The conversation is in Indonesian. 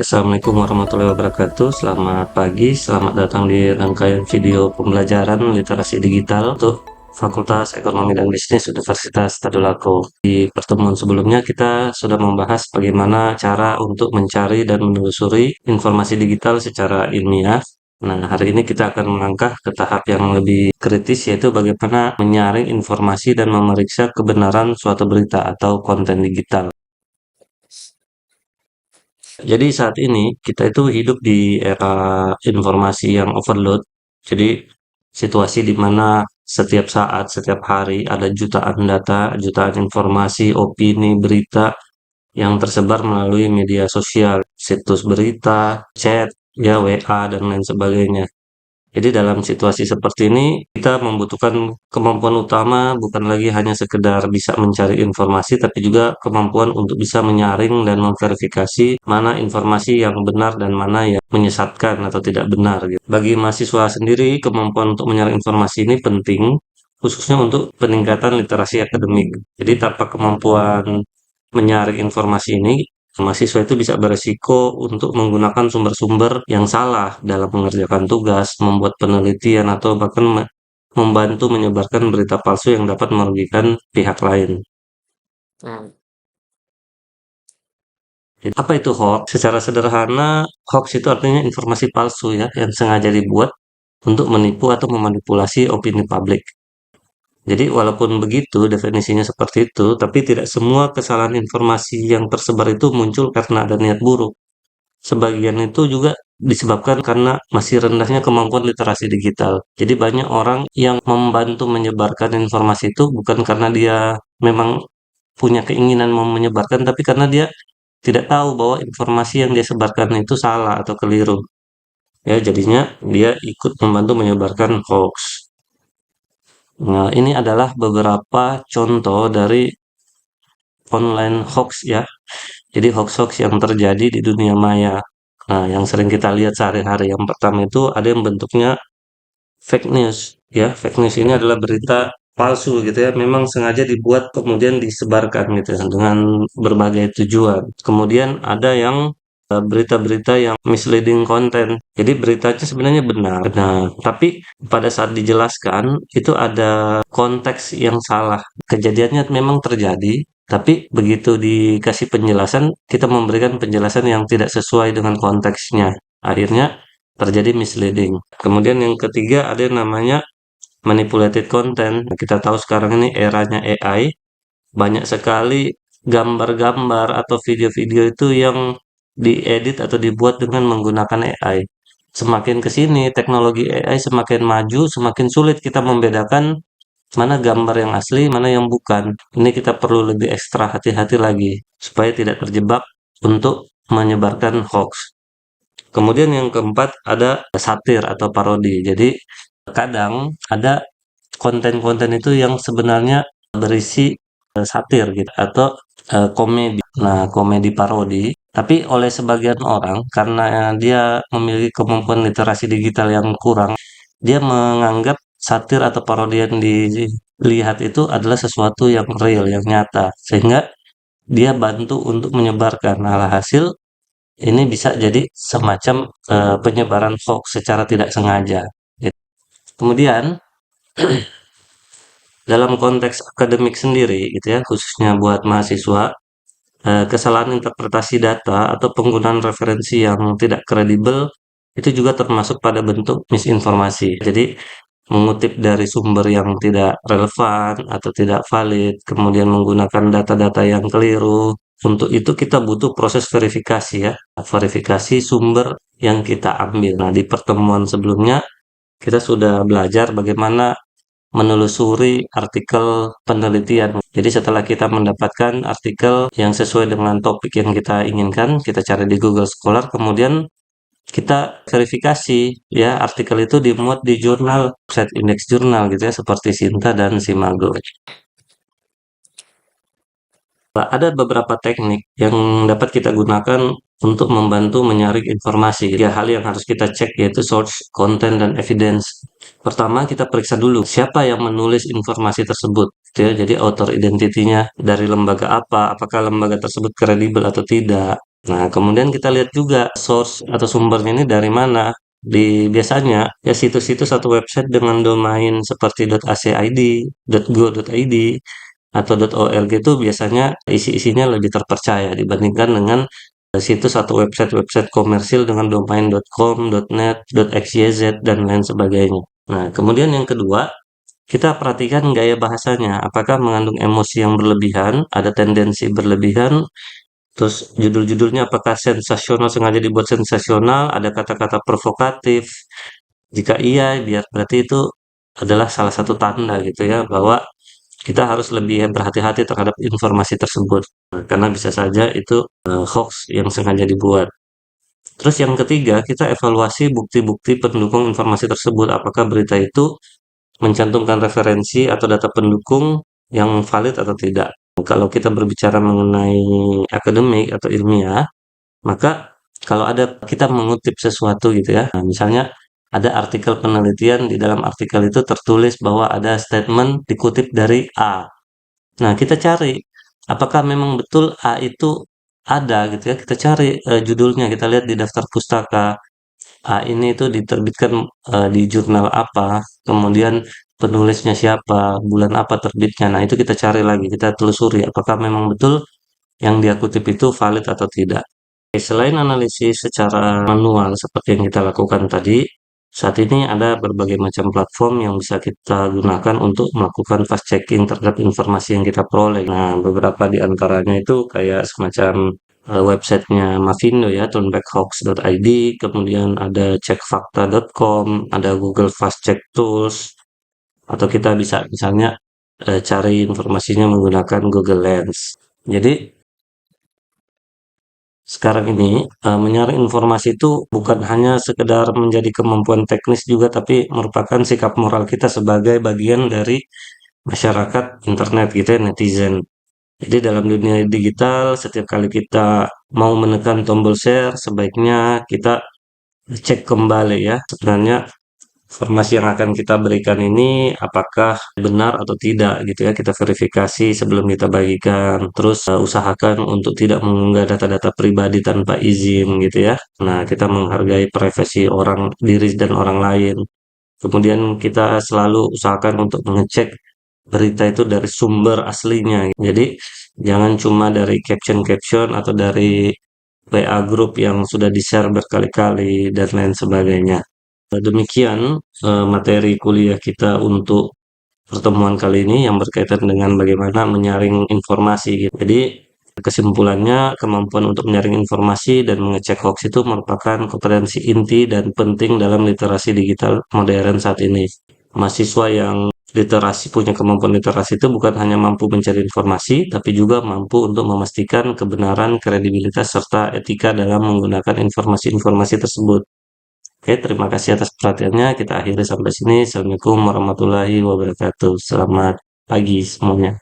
Assalamualaikum warahmatullahi wabarakatuh. Selamat pagi, selamat datang di rangkaian video pembelajaran literasi digital untuk Fakultas Ekonomi dan Bisnis Universitas Tadulako. Di pertemuan sebelumnya kita sudah membahas bagaimana cara untuk mencari dan menelusuri informasi digital secara ilmiah. Nah, hari ini kita akan melangkah ke tahap yang lebih kritis, yaitu bagaimana menyaring informasi dan memeriksa kebenaran suatu berita atau konten digital. Jadi saat ini kita itu hidup di era informasi yang overload. Jadi situasi di mana setiap saat, setiap hari ada jutaan data, jutaan informasi, opini, berita yang tersebar melalui media sosial, situs berita, chat, ya WA dan lain sebagainya. Jadi dalam situasi seperti ini, kita membutuhkan kemampuan utama bukan lagi hanya sekedar bisa mencari informasi, tapi juga kemampuan untuk bisa menyaring dan memverifikasi mana informasi yang benar dan mana yang menyesatkan atau tidak benar, gitu. Bagi mahasiswa sendiri, kemampuan untuk menyaring informasi ini penting, khususnya untuk peningkatan literasi akademik. Jadi tanpa kemampuan menyaring informasi ini, mahasiswa itu bisa beresiko untuk menggunakan sumber-sumber yang salah dalam mengerjakan tugas, membuat penelitian, atau bahkan membantu menyebarkan berita palsu yang dapat merugikan pihak lain. Jadi, apa itu hoax? Secara sederhana, hoax itu artinya informasi palsu ya, yang sengaja dibuat untuk menipu atau memanipulasi opini publik. Jadi walaupun begitu definisinya seperti itu, tapi tidak semua kesalahan informasi yang tersebar itu muncul karena ada niat buruk. Sebagian itu juga disebabkan karena masih rendahnya kemampuan literasi digital. Jadi banyak orang yang membantu menyebarkan informasi itu bukan karena dia memang punya keinginan mau menyebarkan, tapi karena dia tidak tahu bahwa informasi yang dia sebarkan itu salah atau keliru. Ya, jadinya dia ikut membantu menyebarkan hoax. Nah, ini adalah beberapa contoh dari online hoax ya. Jadi hoax-hoax yang terjadi di dunia maya. Nah, yang sering kita lihat sehari-hari. Yang pertama itu ada yang bentuknya fake news. Ya, fake news ini adalah berita palsu gitu ya. Memang sengaja dibuat kemudian disebarkan gitu ya, dengan berbagai tujuan. Kemudian ada yang berita-berita yang misleading content. Jadi beritanya sebenarnya benar. Nah, tapi pada saat dijelaskan itu ada konteks yang salah. Kejadiannya memang terjadi, tapi begitu dikasih penjelasan, kita memberikan penjelasan yang tidak sesuai dengan konteksnya. Akhirnya terjadi misleading. Kemudian yang ketiga ada yang namanya manipulated content. Nah, kita tahu sekarang ini eranya AI, banyak sekali gambar-gambar atau video-video itu yang diedit atau dibuat dengan menggunakan AI. Semakin ke sini teknologi AI semakin maju, semakin sulit kita membedakan mana gambar yang asli, mana yang bukan. Ini kita perlu lebih ekstra hati-hati lagi supaya tidak terjebak untuk menyebarkan hoax. Kemudian yang keempat ada satir atau parodi. Jadi kadang ada konten-konten itu yang sebenarnya berisi satir gitu atau komedi. Nah, komedi parodi. Tapi oleh sebagian orang karena dia memiliki kemampuan literasi digital yang kurang, dia menganggap satir atau parodi yang dilihat itu adalah sesuatu yang real, yang nyata. Sehingga dia bantu untuk menyebarkan. Nah, alhasil ini bisa jadi semacam penyebaran hoax secara tidak sengaja. Gitu. Kemudian dalam konteks akademik sendiri, gitu ya, khususnya buat mahasiswa, kesalahan interpretasi data atau penggunaan referensi yang tidak kredibel itu juga termasuk pada bentuk misinformasi. Jadi mengutip dari sumber yang tidak relevan atau tidak valid, kemudian menggunakan data-data yang keliru. Untuk itu kita butuh proses verifikasi ya, verifikasi sumber yang kita ambil. Nah, di pertemuan sebelumnya kita sudah belajar bagaimana menelusuri artikel penelitian. Jadi setelah kita mendapatkan artikel yang sesuai dengan topik yang kita inginkan, kita cari di Google Scholar, kemudian kita verifikasi ya artikel itu dimuat di jurnal, website indeks jurnal gitu ya seperti Sinta dan Simago. Nah, ada beberapa teknik yang dapat kita gunakan untuk membantu menyaring informasi. Tiga hal yang harus kita cek yaitu source, content, dan evidence. Pertama, kita periksa dulu siapa yang menulis informasi tersebut. Gitu ya. Jadi author identity-nya dari lembaga apa, apakah lembaga tersebut kredibel atau tidak. Nah, kemudian kita lihat juga source atau sumbernya ini dari mana. Biasanya ya situs-situs atau website dengan domain seperti .acid, .go.id, atau .org itu biasanya isi-isinya lebih terpercaya dibandingkan dengan situs atau website-website komersil dengan domain .com, .net, .xyz, dan lain sebagainya. Nah, kemudian yang kedua, kita perhatikan gaya bahasanya. Apakah mengandung emosi yang berlebihan, ada tendensi berlebihan, terus judul-judulnya apakah sensasional, sengaja dibuat sensasional, ada kata-kata provokatif. Jika iya, biar berarti itu adalah salah satu tanda gitu ya, bahwa kita harus lebih berhati-hati terhadap informasi tersebut. Karena bisa saja itu hoax yang sengaja dibuat. Terus yang ketiga, kita evaluasi bukti-bukti pendukung informasi tersebut. Apakah berita itu mencantumkan referensi atau data pendukung yang valid atau tidak. Kalau kita berbicara mengenai akademik atau ilmiah, maka kalau ada kita mengutip sesuatu gitu ya, nah, misalnya ada artikel penelitian, di dalam artikel itu tertulis bahwa ada statement dikutip dari A. Nah, kita cari apakah memang betul A itu ada gitu ya. Kita cari judulnya, kita lihat di daftar pustaka. A ini itu diterbitkan di jurnal apa, kemudian penulisnya siapa, bulan apa terbitnya. Nah, itu kita cari lagi, kita telusuri apakah memang betul yang dia kutip itu valid atau tidak. Oke, selain analisis secara manual seperti yang kita lakukan tadi, saat ini ada berbagai macam platform yang bisa kita gunakan untuk melakukan fast checking terhadap informasi yang kita peroleh. Nah, beberapa di antaranya itu kayak semacam websitenya Mavindo ya, turnbackhoax.id, kemudian ada cekfakta.com, ada Google Fast Check Tools, atau kita bisa misalnya cari informasinya menggunakan Google Lens. Jadi sekarang ini menyaring informasi itu bukan hanya sekedar menjadi kemampuan teknis juga, tapi merupakan sikap moral kita sebagai bagian dari masyarakat internet gitu ya, netizen. Jadi dalam dunia digital, setiap kali kita mau menekan tombol share, sebaiknya kita cek kembali ya, sebenarnya informasi yang akan kita berikan ini apakah benar atau tidak gitu ya. Kita verifikasi sebelum kita bagikan. Terus usahakan untuk tidak mengunggah data-data pribadi tanpa izin gitu ya. Nah, kita menghargai privasi orang diri dan orang lain. Kemudian kita selalu usahakan untuk mengecek berita itu dari sumber aslinya. Jadi jangan cuma dari caption-caption atau dari WA grup yang sudah di-share berkali-kali dan lain sebagainya. Demikian materi kuliah kita untuk pertemuan kali ini yang berkaitan dengan bagaimana menyaring informasi gitu. Jadi kesimpulannya, kemampuan untuk menyaring informasi dan mengecek hoax itu merupakan kompetensi inti dan penting dalam literasi digital modern saat ini. Mahasiswa yang punya kemampuan literasi itu bukan hanya mampu mencari informasi, tapi juga mampu untuk memastikan kebenaran, kredibilitas, serta etika dalam menggunakan informasi-informasi tersebut. Oke, terima kasih atas perhatiannya. Kita akhiri sampai sini. Assalamualaikum warahmatullahi wabarakatuh. Selamat pagi semuanya.